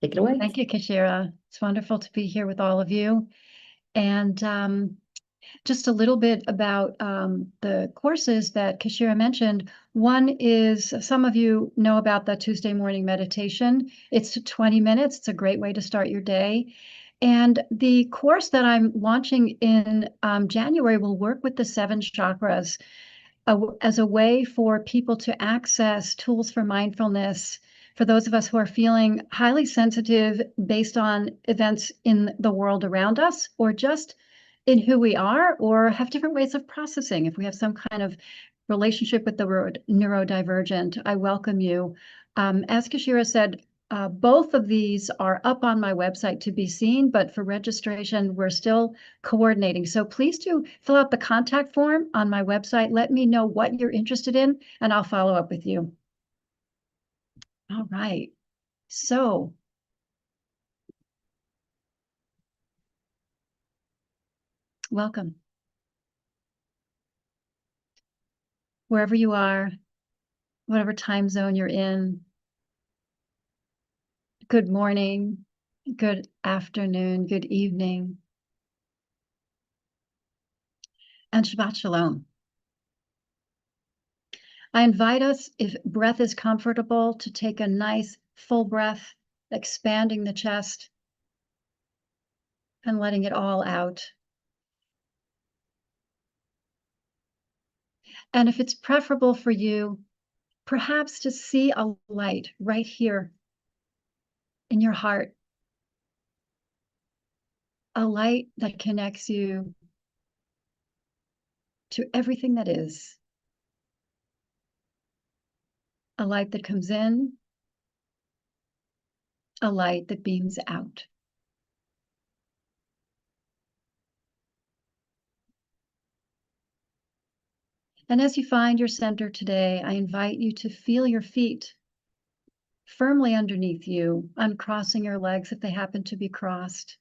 Take it away. Thank you, Kashira. It's wonderful to be here with all of you. And just a little bit about the courses that Kashira mentioned. One is, some of you know about the Tuesday morning meditation. It's 20 minutes. It's a great way to start your day. And the course that I'm launching in January will work with the 7 chakras as a way for people to access tools for mindfulness for those of us who are feeling highly sensitive based on events in the world around us, or just in who we are, or have different ways of processing. If we have some kind of relationship with the word neurodivergent, I welcome you. As Kashira said, both of these are up on my website to be seen, but for registration, we're still coordinating. So please do fill out the contact form on my website. Let me know what you're interested in, and I'll follow up with you. All right. So welcome. Wherever you are, whatever time zone you're in, good morning, good afternoon, good evening, and Shabbat Shalom. I invite us, if breath is comfortable, to take a nice full breath, expanding the chest and letting it all out. And if it's preferable for you, perhaps to see a light right here in your heart, a light that connects you to everything that is, a light that comes in, a light that beams out. And as you find your center today, I invite you to feel your feet firmly underneath you, uncrossing your legs if they happen to be crossed.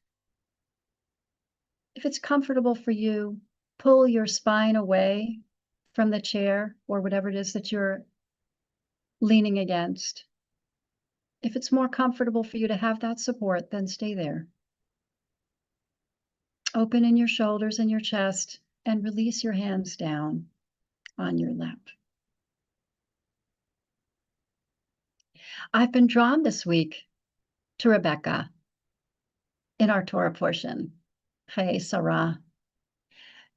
If it's comfortable for you, pull your spine away from the chair or whatever it is that you're leaning against. If it's more comfortable for you to have that support, then stay there. Open in your shoulders and your chest and release your hands down on your lap. I've been drawn this week to Rebecca in our Torah portion, Chayei Sarah.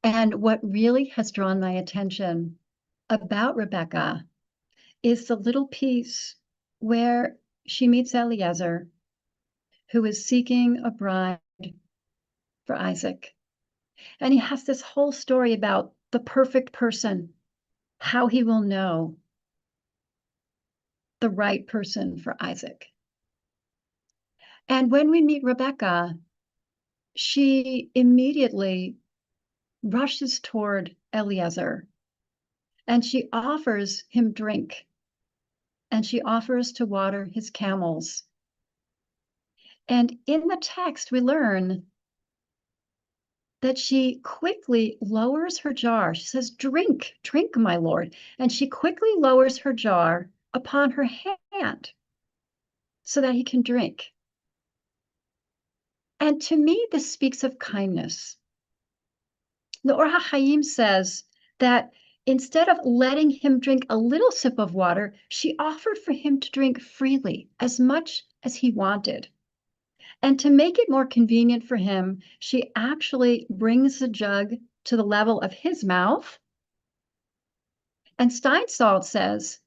And what really has drawn my attention about Rebecca is the little piece where she meets Eliezer, who is seeking a bride for Isaac. And he has this whole story about the perfect person, how he will know the right person for Isaac. And when we meet Rebecca, she immediately rushes toward Eliezer and she offers him drink and she offers to water his camels. And in the text, we learn that she quickly lowers her jar. She says, "Drink, drink, my lord." And she quickly lowers her jar upon her hand so that he can drink. And to me, this speaks of kindness. The Or HaChaim says that instead of letting him drink a little sip of water, she offered for him to drink freely, as much as he wanted. And to make it more convenient for him, she actually brings the jug to the level of his mouth. And Steinsaltz says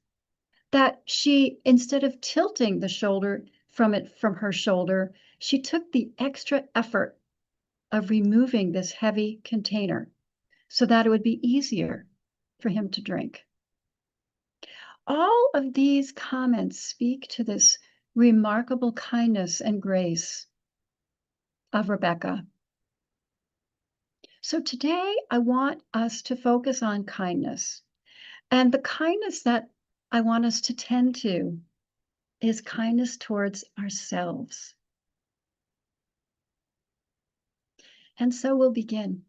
that she, instead of tilting the shoulder from her shoulder, she took the extra effort of removing this heavy container so that it would be easier for him to drink. All of these comments speak to this remarkable kindness and grace of Rebecca. So today I want us to focus on kindness. And the kindness that I want us to tend to is kindness towards ourselves. And so we'll begin.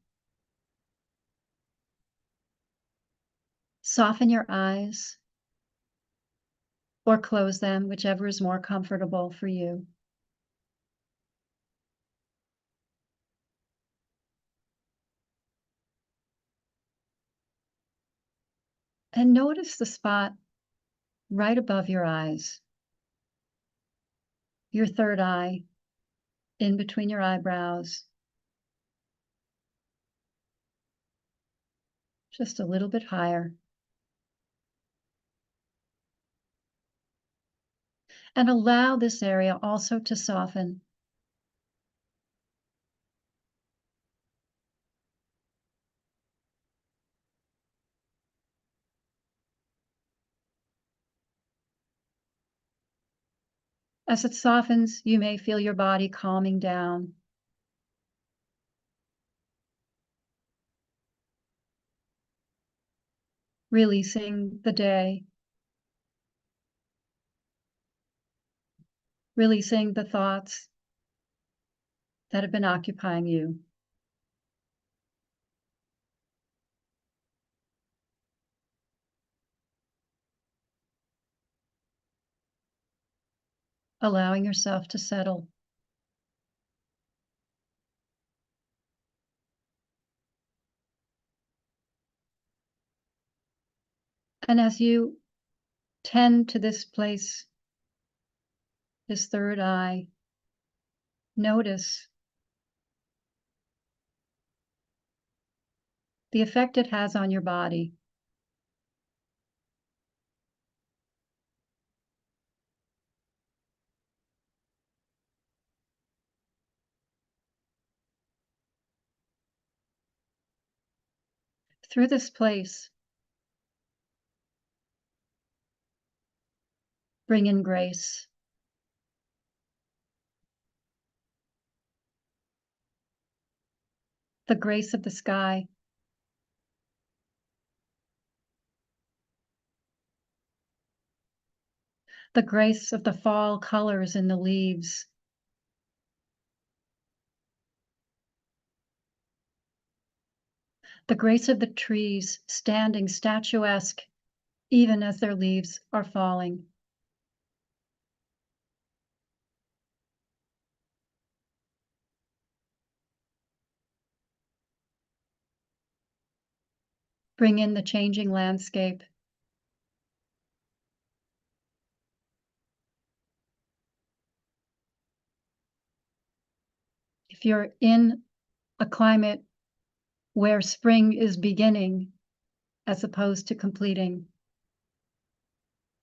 Soften your eyes or close them, whichever is more comfortable for you. And notice the spot right above your eyes, your third eye, in between your eyebrows, just a little bit higher. And allow this area also to soften. As it softens, you may feel your body calming down. Releasing the day, releasing the thoughts that have been occupying you. Allowing yourself to settle. And as you tend to this place, this third eye, notice the effect it has on your body. Through this place, bring in grace. The grace of the sky. The grace of the fall colors in the leaves. The grace of the trees standing statuesque even as their leaves are falling. Bring in the changing landscape. If you're in a climate where spring is beginning as opposed to completing,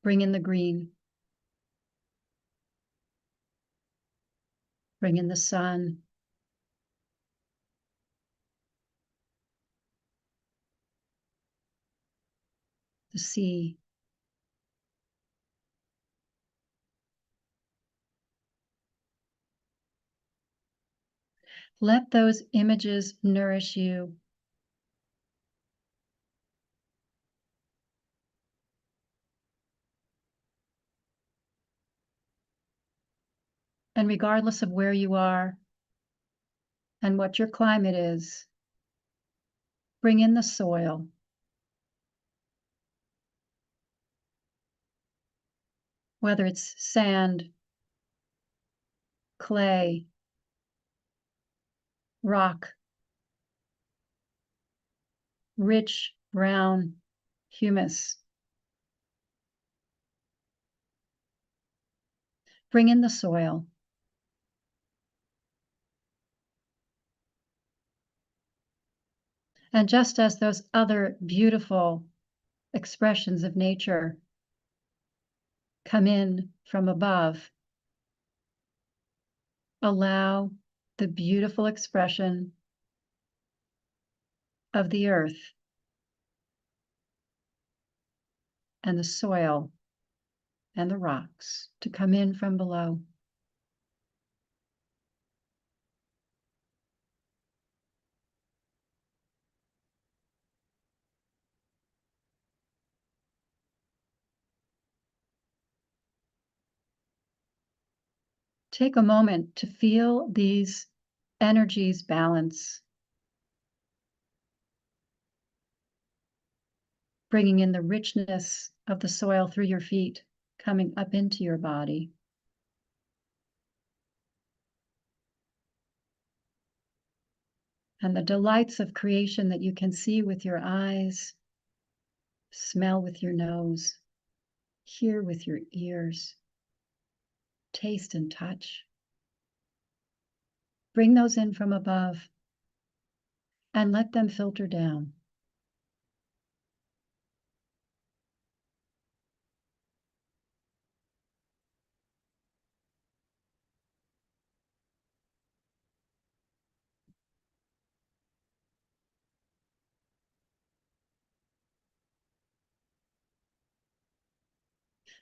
bring in the green. Bring in the sun. The sea. Let those images nourish you. And regardless of where you are and what your climate is, bring in the soil. Whether it's sand, clay, rock, rich brown humus. Bring in the soil. And just as those other beautiful expressions of nature come in from above, allow the beautiful expression of the earth and the soil and the rocks to come in from below. Take a moment to feel these energies balance, bringing in the richness of the soil through your feet, coming up into your body. And the delights of creation that you can see with your eyes, Smell with your nose, hear with your ears, taste and touch. Bring those in from above and let them filter down.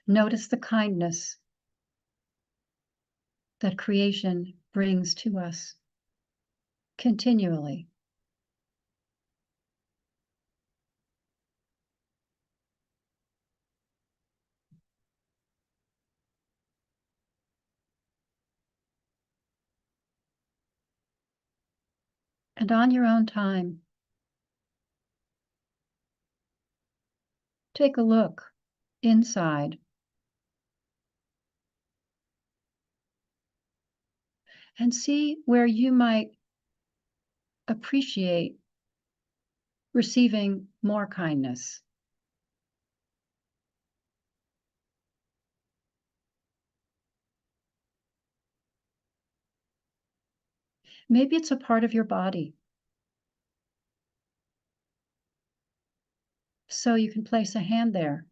Notice the kindness that creation brings to us continually. And on your own time, take a look inside and see where you might appreciate receiving more kindness. Maybe it's a part of your body, so you can place a hand there.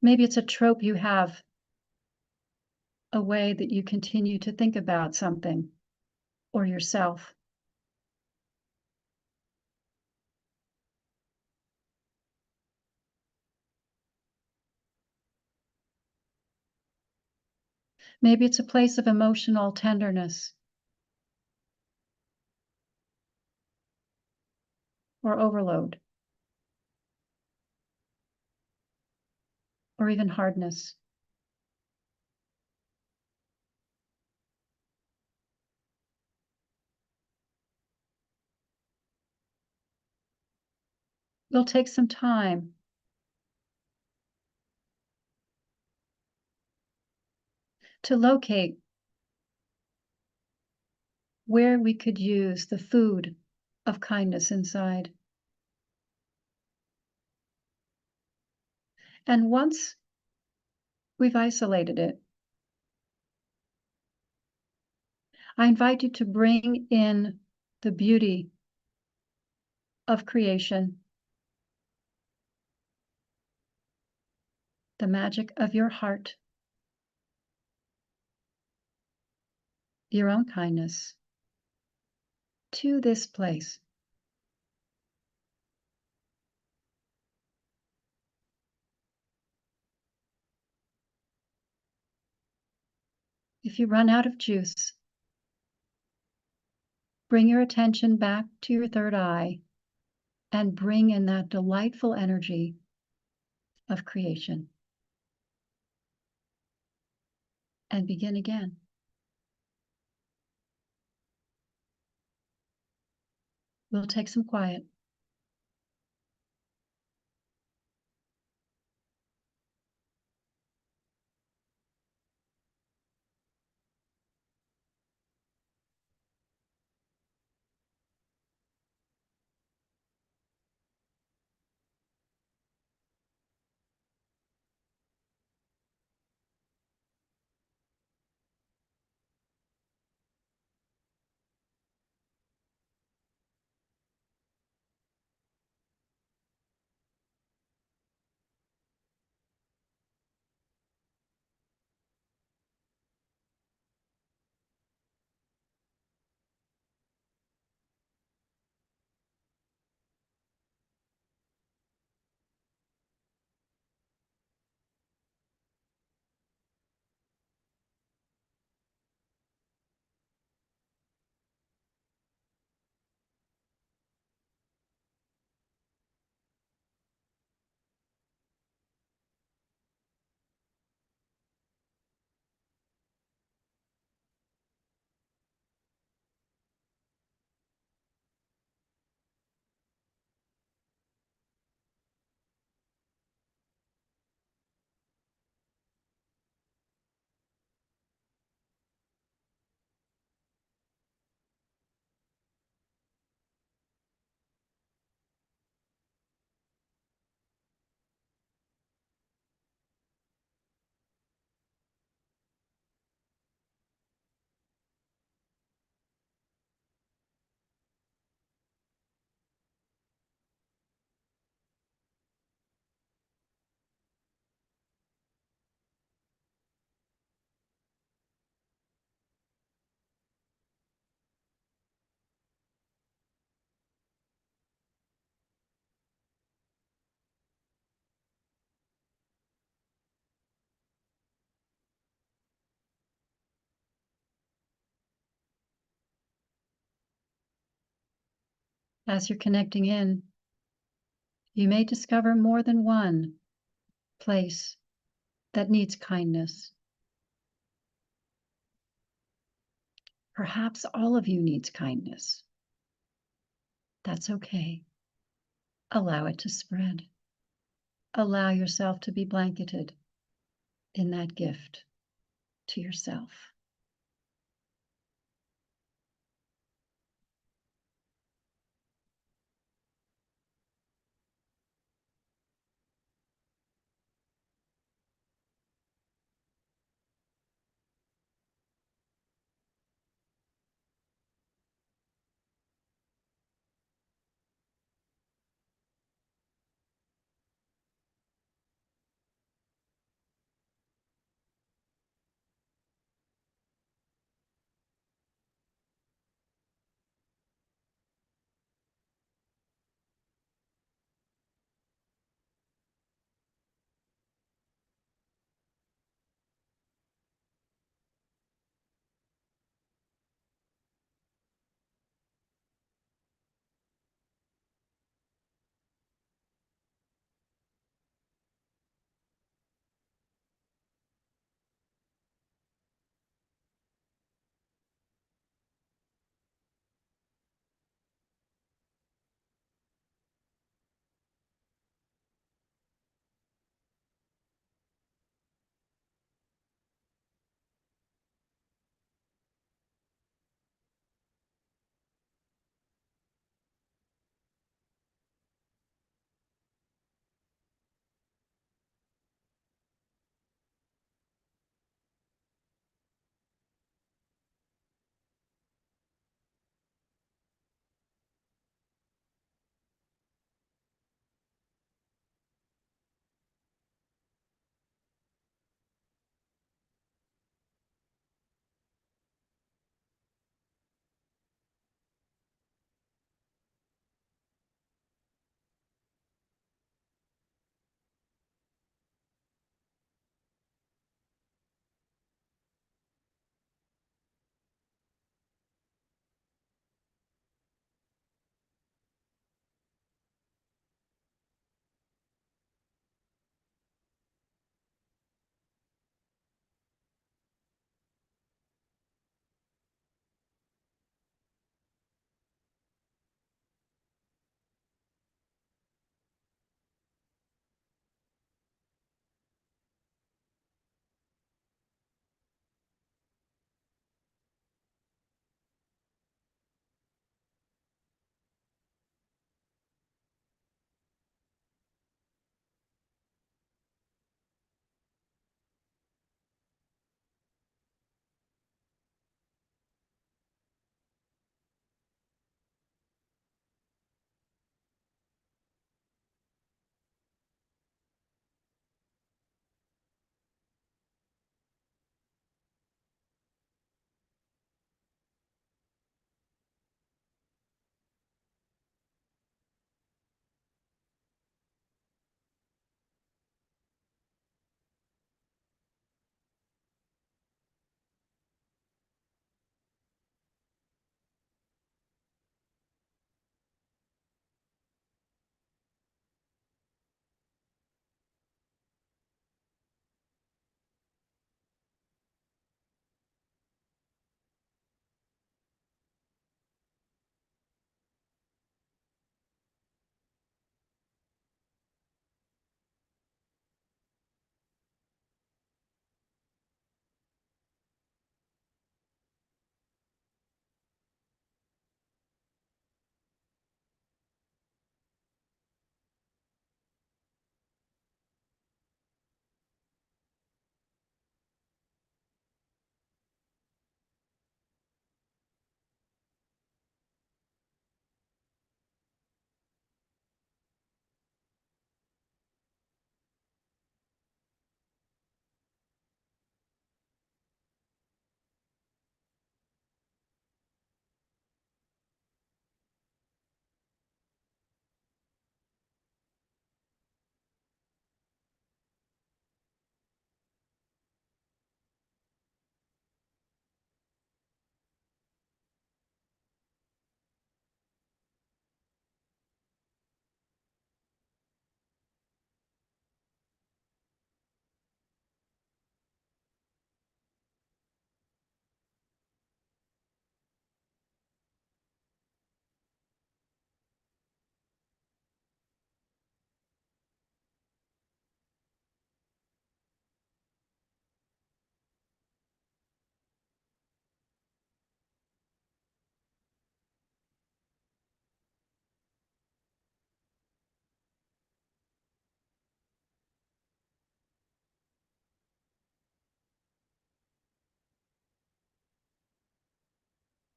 Maybe it's a trope you have, a way that you continue to think about something or yourself. Maybe it's a place of emotional tenderness or overload or even hardness. We'll take some time to locate where we could use the food of kindness inside. And once we've isolated it, I invite you to bring in the beauty of creation, the magic of your heart, your own kindness, to this place. If you run out of juice, bring your attention back to your third eye and bring in that delightful energy of creation. And begin again. We'll take some quiet. As you're connecting in, you may discover more than one place that needs kindness. Perhaps all of you needs kindness. That's okay. Allow it to spread. Allow yourself to be blanketed in that gift to yourself.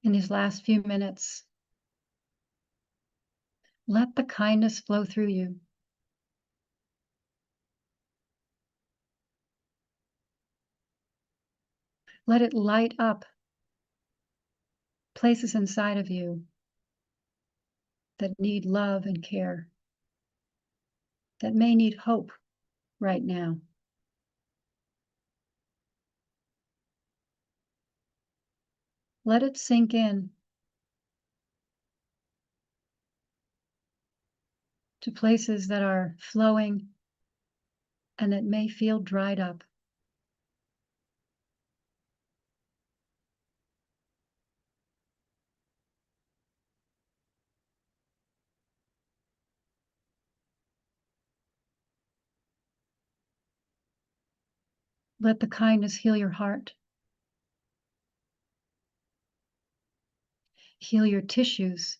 in these last few minutes. Let the kindness flow through you. Let it light up places inside of you that need love and care, that may need hope right now. Let it sink in to places that are flowing and that may feel dried up. Let the kindness heal your heart, heal your tissues,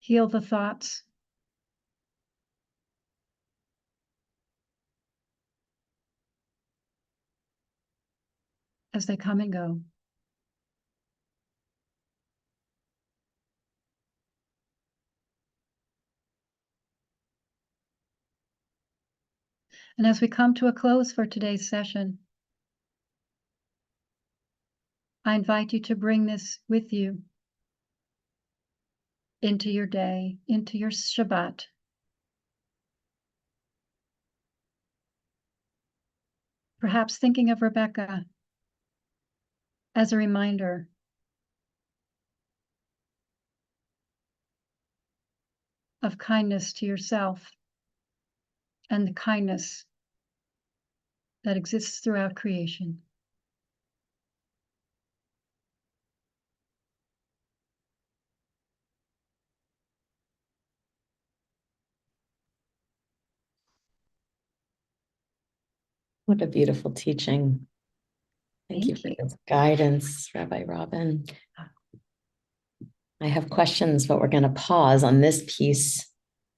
heal the thoughts, as they come and go. And as we come to a close for today's session, I invite you to bring this with you into your day, into your Shabbat. Perhaps thinking of Rebecca as a reminder of kindness to yourself and the kindness that exists throughout creation. What a beautiful teaching. Thank you for this guidance, Rabbi Robin. I have questions, but we're going to pause on this piece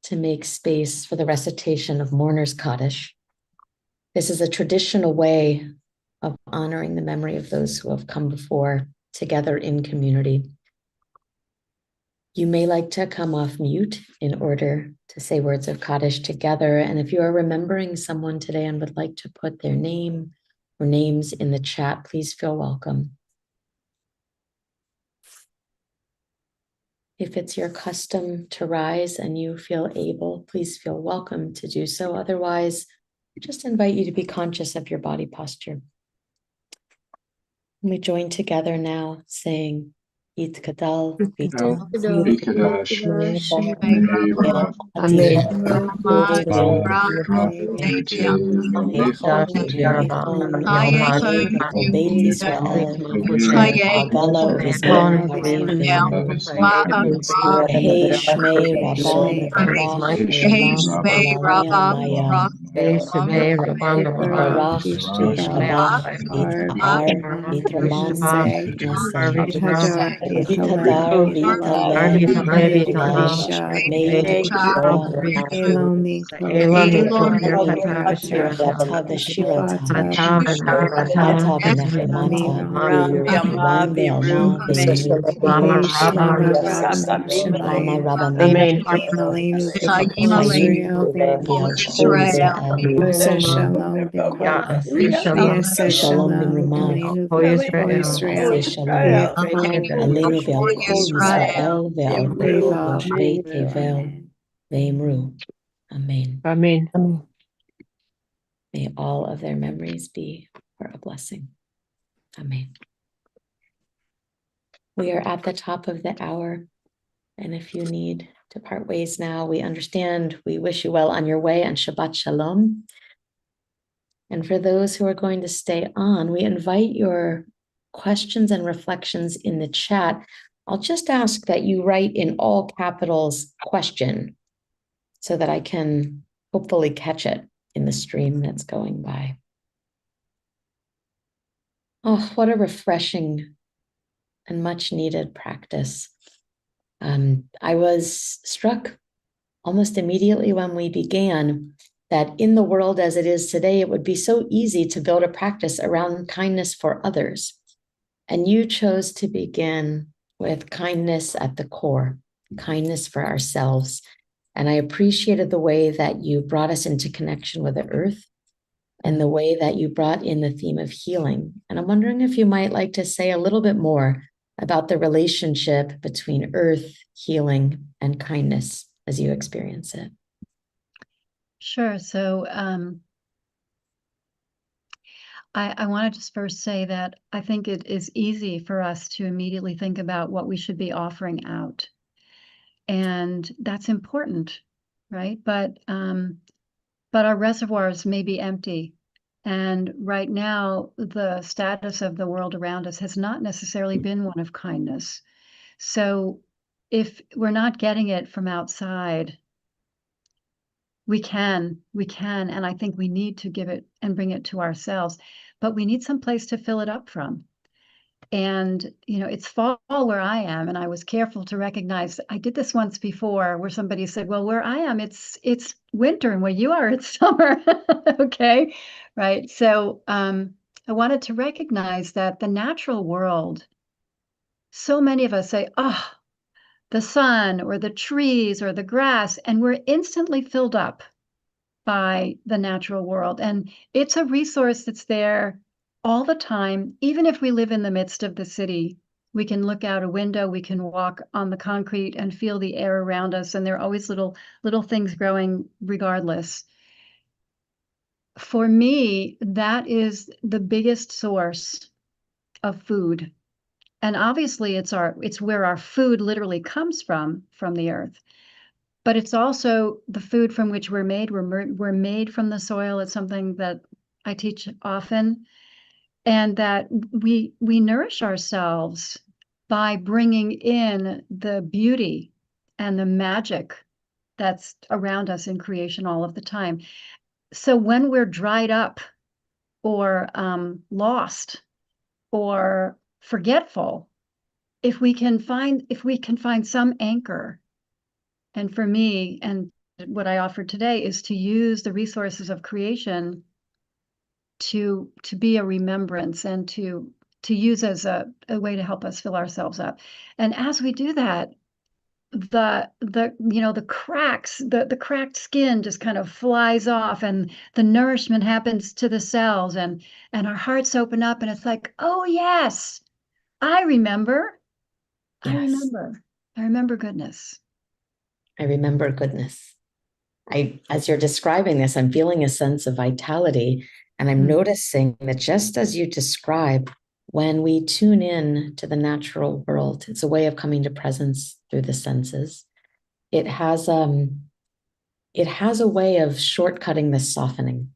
to make space for the recitation of Mourner's Kaddish. This is a traditional way of honoring the memory of those who have come before, together in community. You may like to come off mute in order to say words of Kaddish together. And if you are remembering someone today and would like to put their name or names in the chat, please feel welcome. If it's your custom to rise and you feel able, please feel welcome to do so. Otherwise, I just invite you to be conscious of your body posture. And we join together now saying, Yitkadal V'Tov. Vikadar Vita Elomi Yata Veshirata Hata Benefemata Wande Alma Venu Lama Rabbanim Shalom Nimruma Shalom Aleinu ve'al kol Yisrael ve'al kol yoshvei tevel ve'imru. Amen. Amen. May all of their memories be for a blessing. Amen. We are at the top of the hour, and if you need to part ways now, we understand. We wish you well on your way, and Shabbat Shalom. And for those who are going to stay on, we invite your questions and reflections in the chat. I'll just ask that you write in all capitals question so that I can hopefully catch it in the stream that's going by. Oh, what a refreshing and much needed practice. I was struck almost immediately when we began that in the world as it is today, it would be so easy to build a practice around kindness for others. And you chose to begin with kindness at the core, kindness for ourselves. And I appreciated the way that you brought us into connection with the earth and the way that you brought in the theme of healing. And I'm wondering if you might like to say a little bit more about the relationship between earth, healing, and kindness as you experience it. Sure. So I want to just first say that I think it is easy for us to immediately think about what we should be offering out. And that's important, right? But our reservoirs may be empty. And right now, the status of the world around us has not necessarily been one of kindness. So if we're not getting it from outside, we can, and I think we need to give it and bring it to ourselves, but we need some place to fill it up from. And, it's fall where I am, and I was careful to recognize I did this once before where somebody said, well, where I am, it's winter, and where you are, it's summer. Okay. Right. So, I wanted to recognize that the natural world, so many of us say, oh, the sun or the trees or the grass, and we're instantly filled up by the natural world. And it's a resource that's there all the time. Even if we live in the midst of the city, we can look out a window, we can walk on the concrete and feel the air around us. And there are always little things growing regardless. For me, that is the biggest source of food. And obviously it's where our food literally comes from the earth. But it's also the food from which we're made. We're made from the soil. It's something that I teach often, and that we nourish ourselves by bringing in the beauty and the magic that's around us in creation all of the time. So when we're dried up or lost or forgetful, if we can find some anchor. And for me, and what I offered today is to use the resources of creation to be a remembrance and to use as a way to help us fill ourselves up. And as we do that, the cracks, the cracked skin just kind of flies off, and the nourishment happens to the cells, and our hearts open up, and it's like, oh yes, I remember. I Yes, remember. I remember goodness. I remember goodness. As you're describing this, I'm feeling a sense of vitality. And I'm Mm. noticing that just as you describe, when we tune in to the natural world, it's a way of coming to presence through the senses. It has a way of shortcutting the softening.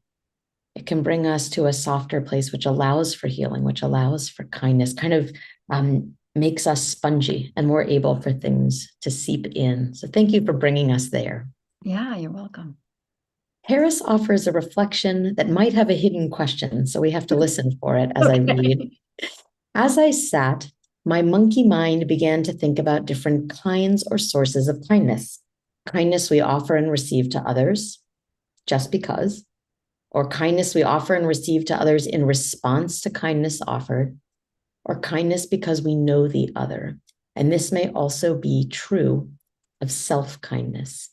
It can bring us to a softer place, which allows for healing, which allows for kindness, kind of makes us spongy and more able for things to seep in. So thank you for bringing us there. Yeah, you're welcome. Harris offers a reflection that might have a hidden question, so we have to listen for it as I read. As I sat, my monkey mind began to think about different kinds or sources of kindness. Kindness we offer and receive to others, just because, or kindness we offer and receive to others in response to kindness offered, or kindness because we know the other. And this may also be true of self-kindness.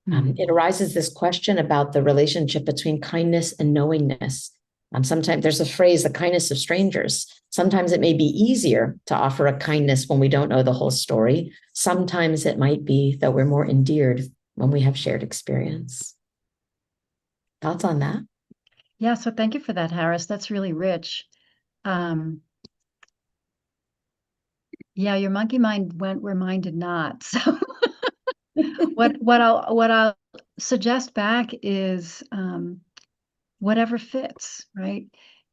It arises this question about the relationship between kindness and knowingness. Sometimes there's a phrase, the kindness of strangers. Sometimes it may be easier to offer a kindness when we don't know the whole story. Sometimes it might be that we're more endeared when we have shared experience. Thoughts on that? Yeah, so thank you for that, Harris. That's really rich. Yeah, your monkey mind went where mine did not. So what I'll suggest back is whatever fits, right?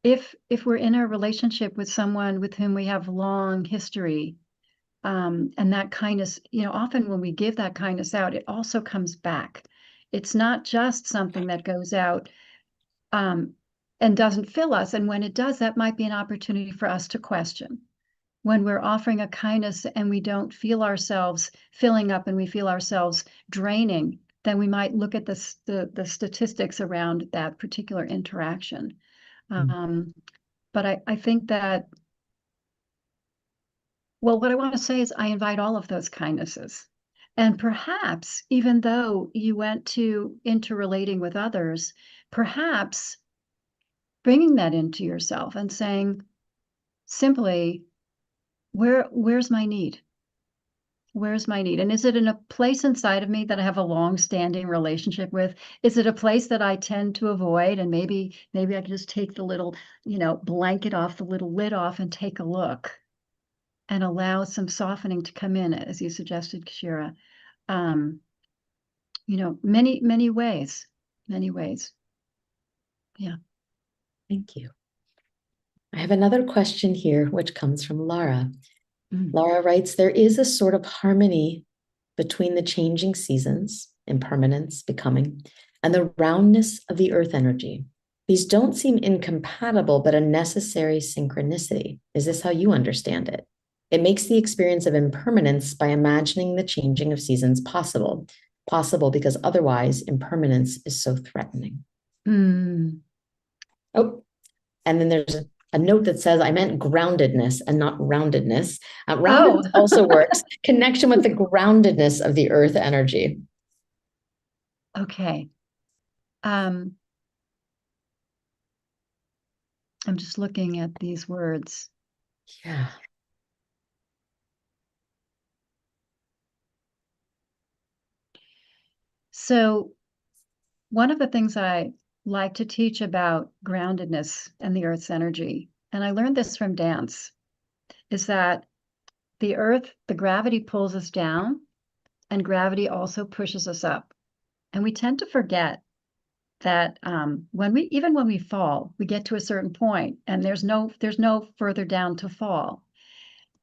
If we're in a relationship with someone with whom we have long history, and that kindness, often when we give that kindness out, it also comes back. It's not just something that goes out and doesn't fill us. And when it does, that might be an opportunity for us to question. When we're offering a kindness and we don't feel ourselves filling up and we feel ourselves draining, then we might look at the statistics around that particular interaction. But I think that, well, what I want to say is I invite all of those kindnesses. And perhaps, even though you went to interrelating with others, perhaps bringing that into yourself and saying simply, where's my need? Where's my need? And is it in a place inside of me that I have a long-standing relationship with? Is it a place that I tend to avoid? And maybe I can just take the little, blanket off, the little lid off and take a look and allow some softening to come in, as you suggested, Kashira. Many, many ways, many ways. Yeah. Thank you. I have another question here, which comes from Lara. Lara writes, there is a sort of harmony between the changing seasons, impermanence, becoming, and the roundness of the earth energy. These don't seem incompatible, but a necessary synchronicity. Is this how you understand it? It makes the experience of impermanence by imagining the changing of seasons possible because otherwise impermanence is so threatening. Oh, and then there's a note that says, I meant groundedness and not roundedness. Roundedness also works. Connection with the groundedness of the earth energy. Okay. I'm just looking at these words. Yeah. So one of the things I like to teach about groundedness and the earth's energy, and I learned this from dance, is that the earth, the gravity pulls us down and gravity also pushes us up. And we tend to forget that when we fall, we get to a certain point and there's no further down to fall.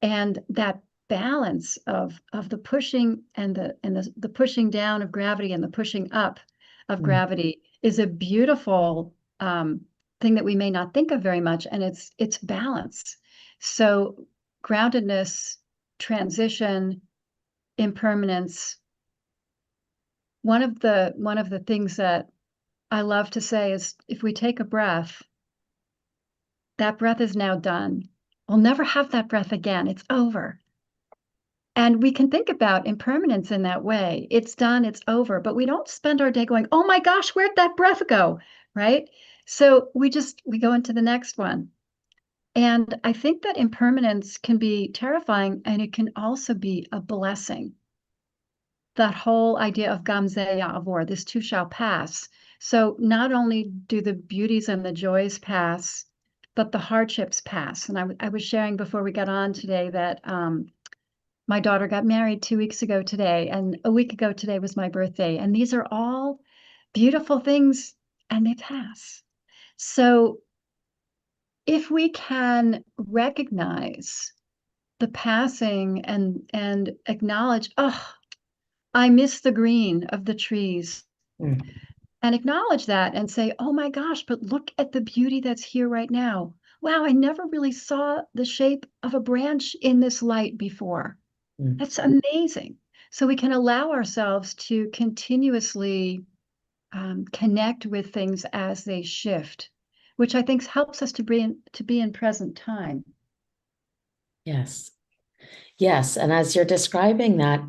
And that balance of the pushing and the pushing down of gravity and the pushing up of gravity is a beautiful thing that we may not think of very much, and it's balance. So groundedness, transition, impermanence. One of the things that I love to say is, if we take a breath, that breath is now done. We'll never have that breath again. It's over. And we can think about impermanence in that way. It's done, it's over, but we don't spend our day going, oh my gosh, where'd that breath go? Right? So we go into the next one. And I think that impermanence can be terrifying, and it can also be a blessing. That whole idea of gamze ya'avor, this too shall pass. So not only do the beauties and the joys pass, but the hardships pass. And I was sharing before we got on today that my daughter got married 2 weeks ago today, and a week ago today was my birthday. And these are all beautiful things, and they pass. So if we can recognize the passing and acknowledge, oh, I miss the green of the trees, and acknowledge that and say, oh my gosh, but look at the beauty that's here right now. Wow, I never really saw the shape of a branch in this light before. That's amazing. So we can allow ourselves to continuously connect with things as they shift, which I think helps us to be in present time. Yes. Yes. And as you're describing that,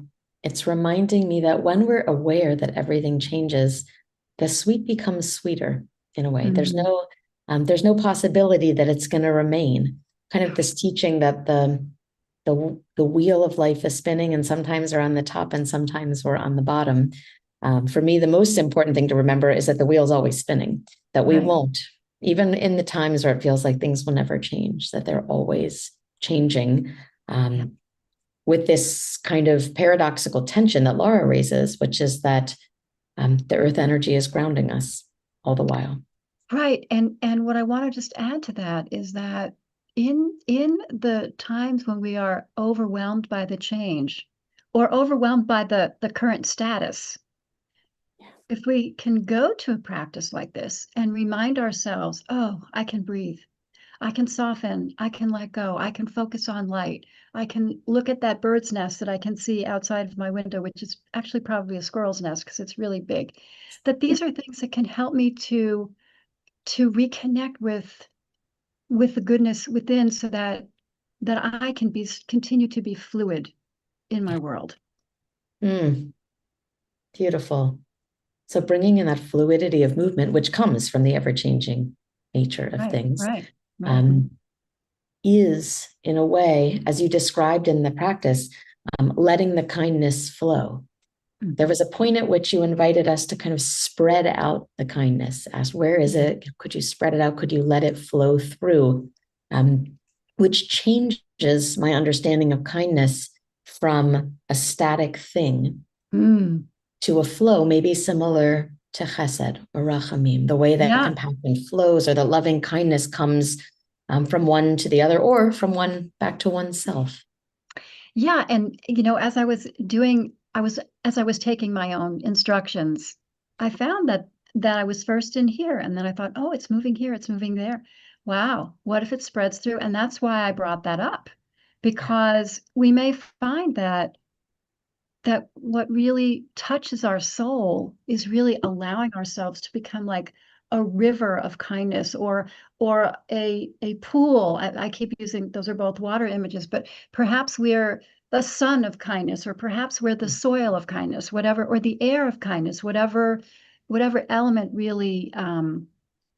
it's reminding me that when we're aware that everything changes, the sweet becomes sweeter in a way. There's no possibility that it's going to remain. Kind of this teaching that the wheel of life is spinning, and sometimes we're on the top and sometimes we're on the bottom. For me, the most important thing to remember is that the wheel's always spinning, that we won't, even in the times where it feels like things will never change, that they're always changing. With this kind of paradoxical tension that Laura raises, which is that the earth energy is grounding us all the while. Right. And what I want to just add to that is that in the times when we are overwhelmed by the change or overwhelmed by the current status, if we can go to a practice like this and remind ourselves, oh, I can breathe. I can soften, I can let go, I can focus on light, I can look at that bird's nest that I can see outside of my window, which is actually probably a squirrel's nest because it's really big. That these are things that can help me to reconnect with the goodness within so that I can continue to be fluid in my world. Mm, beautiful. So bringing in that fluidity of movement, which comes from the ever-changing nature of Right, things, right, right. um, is in a way, as you described in the practice, letting the kindness flow. There was a point at which you invited us to kind of spread out the kindness, ask, where is it? Could you spread it out? Could you let it flow through? Which changes my understanding of kindness from a static thing to a flow, maybe similar to chesed or rachamim, the way that compassion flows or the loving kindness comes from one to the other or from one back to oneself. Yeah, and as I was taking my own instructions, I found that I was first in here, and then I thought, oh, it's moving here, it's moving there. Wow, what if it spreads through? And that's why I brought that up, because we may find that what really touches our soul is really allowing ourselves to become like a river of kindness or a pool. I keep using, those are both water images, but perhaps we're the sun of kindness, or perhaps we're the soil of kindness, whatever, or the air of kindness, whatever element really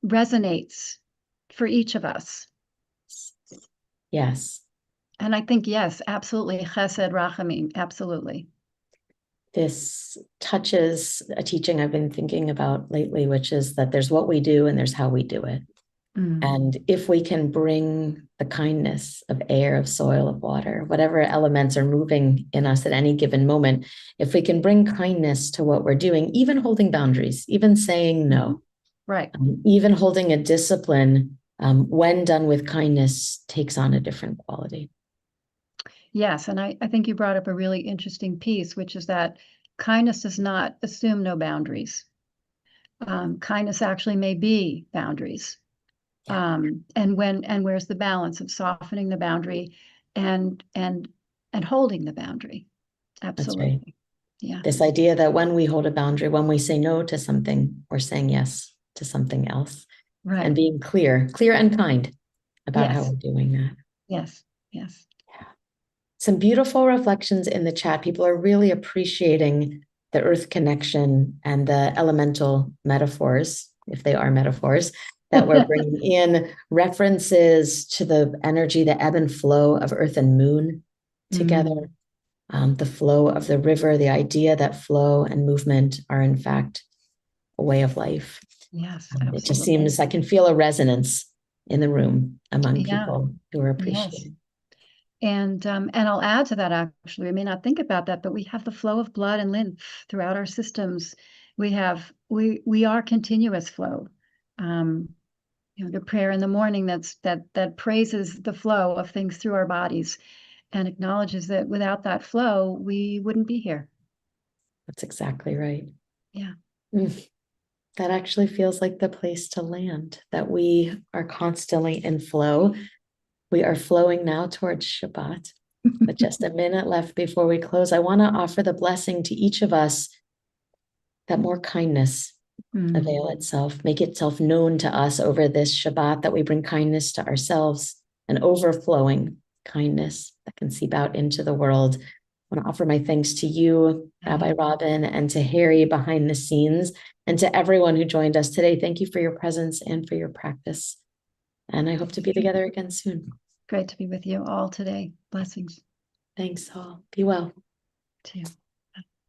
resonates for each of us. Yes. And I think, yes, absolutely, chesed, rachamim, absolutely. This touches a teaching I've been thinking about lately, which is that there's what we do and there's how we do it. And if we can bring the kindness of air, of soil, of water, whatever elements are moving in us at any given moment, if we can bring kindness to what we're doing, even holding boundaries, even saying no, right, even holding a discipline, when done with kindness, takes on a different quality. Yes, and I think you brought up a really interesting piece, which is that kindness does not assume no boundaries. Kindness actually may be boundaries. And where's the balance of softening the boundary and holding the boundary? That's right. Absolutely. Yeah. This idea that when we hold a boundary, when we say no to something, we're saying yes to something else. Right. And being clear and kind about how Yes. we're doing that. Yes. Yes. Yeah. Some beautiful reflections in the chat. People are really appreciating the earth connection and the elemental metaphors, if they are metaphors, that we're bringing in, references to the energy, the ebb and flow of earth and moon together, the flow of the river, the idea that flow and movement are in fact a way of life. Yes, It just absolutely. seems I can feel a resonance in the room among Yeah. people who are Yes. appreciating. And I'll add to that, actually. We may not think about that, but we have the flow of blood and lymph throughout our systems. We are continuous flow. The prayer in the morning that praises the flow of things through our bodies and acknowledges that without that flow, we wouldn't be here. That's exactly right. Yeah. That actually feels like the place to land, that we are constantly in flow. We are flowing now towards Shabbat, but just a minute left before we close. I want to offer the blessing to each of us that more kindness avail itself, make itself known to us over this Shabbat, that we bring kindness to ourselves, an overflowing kindness that can seep out into the world. I want to offer my thanks to you, Rabbi Robin, and to Harry behind the scenes, and to everyone who joined us today. Thank you for your presence and for your practice. And I hope to be together again soon. Great to be with you all today. Blessings. Thanks all. Be well. Too.